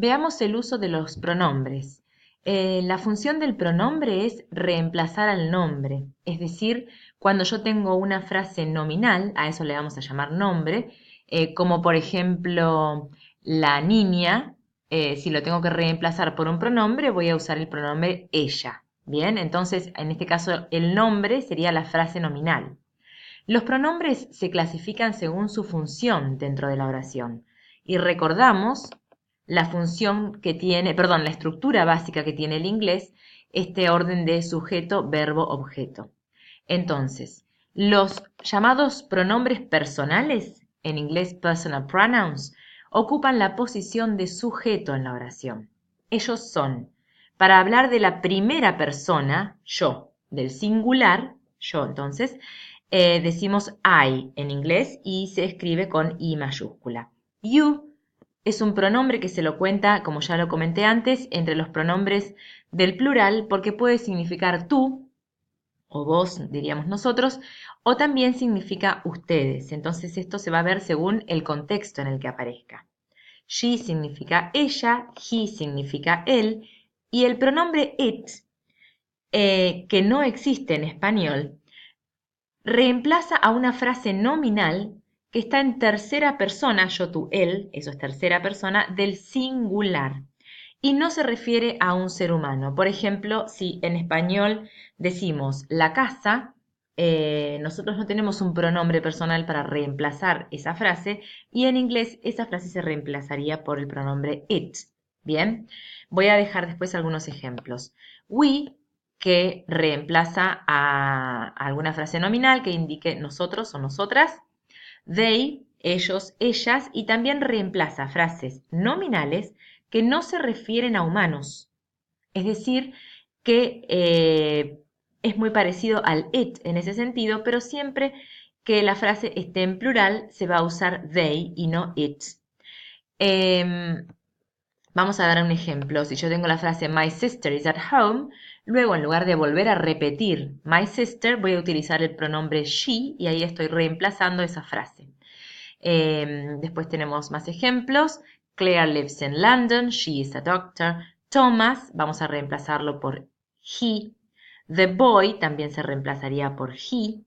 Veamos el uso de los pronombres. La función del pronombre es reemplazar al nombre, es decir, cuando yo tengo una frase nominal, a eso le vamos a llamar nombre, como por ejemplo la niña, si lo tengo que reemplazar por un pronombre, voy a usar el pronombre ella. Bien, entonces en este caso el nombre sería la frase nominal. Los pronombres se clasifican según su función dentro de la oración y recordamos la función que tiene, perdón, la estructura básica que tiene el inglés, este orden de sujeto, verbo, objeto. Entonces, los llamados pronombres personales, en inglés personal pronouns, ocupan la posición de sujeto en la oración. Ellos son, para hablar de la primera persona, yo, del singular, yo entonces, decimos I en inglés y se escribe con I mayúscula. You es un pronombre que se lo cuenta, como ya lo comenté antes, entre los pronombres del plural porque puede significar tú o vos, diríamos nosotros, o también significa ustedes. Entonces esto se va a ver según el contexto en el que aparezca. She significa ella, he significa él, y el pronombre it, que no existe en español, reemplaza a una frase nominal que está en tercera persona, yo, tú, él, eso es tercera persona, del singular. Y no se refiere a un ser humano. Por ejemplo, si en español decimos la casa, nosotros no tenemos un pronombre personal para reemplazar esa frase y en inglés esa frase se reemplazaría por el pronombre it. Bien, voy a dejar después algunos ejemplos. We, que reemplaza a alguna frase nominal que indique nosotros o nosotras. They, ellos, ellas, y también reemplaza frases nominales que no se refieren a humanos. Es decir, que es muy parecido al it en ese sentido, pero siempre que la frase esté en plural se va a usar they y no it. Vamos a dar un ejemplo. Si yo tengo la frase My sister is at home, luego en lugar de volver a repetir My sister, voy a utilizar el pronombre she y ahí estoy reemplazando esa frase. Después tenemos más ejemplos. Claire lives in London, she is a doctor. Thomas, vamos a reemplazarlo por he. The boy también se reemplazaría por he.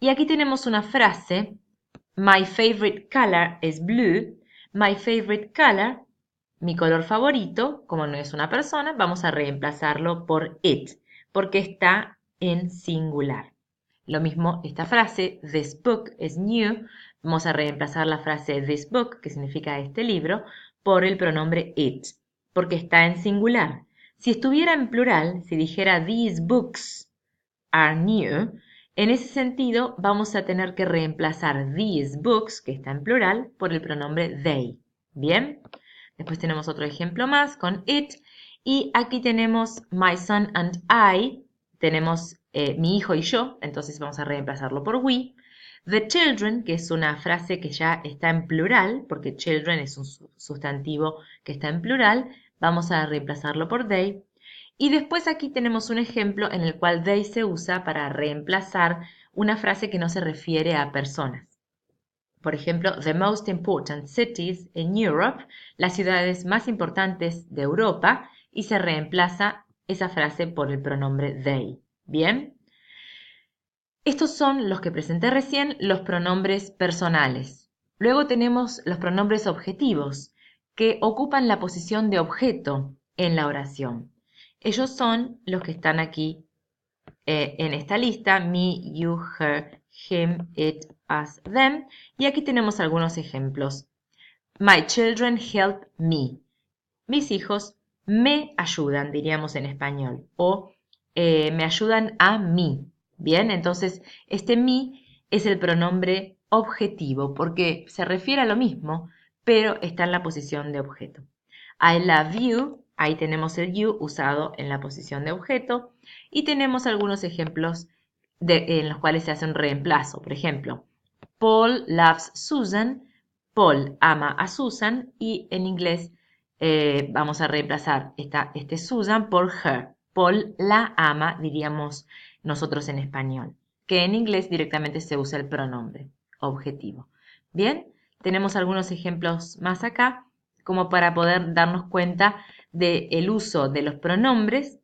Y aquí tenemos una frase. My favorite color is blue. My favorite color, mi color favorito, como no es una persona, vamos a reemplazarlo por it, porque está en singular. Lo mismo esta frase, this book is new, vamos a reemplazar la frase this book, que significa este libro, por el pronombre it, porque está en singular. Si estuviera en plural, si dijera these books are new, en ese sentido vamos a tener que reemplazar these books, que está en plural, por el pronombre they. ¿Bien? Después tenemos otro ejemplo más con it. Y aquí tenemos my son and I. Tenemos mi hijo y yo, entonces vamos a reemplazarlo por we. The children, que es una frase que ya está en plural, porque children es un sustantivo que está en plural, vamos a reemplazarlo por they. Y después aquí tenemos un ejemplo en el cual they se usa para reemplazar una frase que no se refiere a personas. Por ejemplo, the most important cities in Europe, las ciudades más importantes de Europa, y se reemplaza esa frase por el pronombre they. ¿Bien? Estos son los que presenté recién, los pronombres personales. Luego tenemos los pronombres objetivos, que ocupan la posición de objeto en la oración. Ellos son los que están aquí en esta lista, me, you, her, him, it, us, them. Y aquí tenemos algunos ejemplos. My children help me. Mis hijos me ayudan, diríamos en español. O me ayudan a mí. Bien, entonces este me es el pronombre objetivo porque se refiere a lo mismo, pero está en la posición de objeto. I love you, ahí tenemos el you usado en la posición de objeto y tenemos algunos ejemplos en los cuales se hace un reemplazo. Por ejemplo, Paul loves Susan, Paul ama a Susan y en inglés vamos a reemplazar este Susan por her. Paul la ama, diríamos nosotros en español, que en inglés directamente se usa el pronombre objetivo. Bien, tenemos algunos ejemplos más acá como para poder darnos cuenta del uso de los pronombres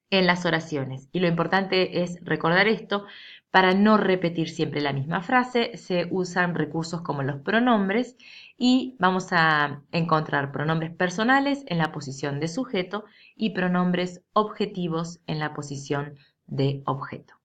en las oraciones. Y lo importante es recordar esto. Para no repetir siempre la misma frase, se usan recursos como los pronombres y vamos a encontrar pronombres personales en la posición de sujeto y pronombres objetivos en la posición de objeto.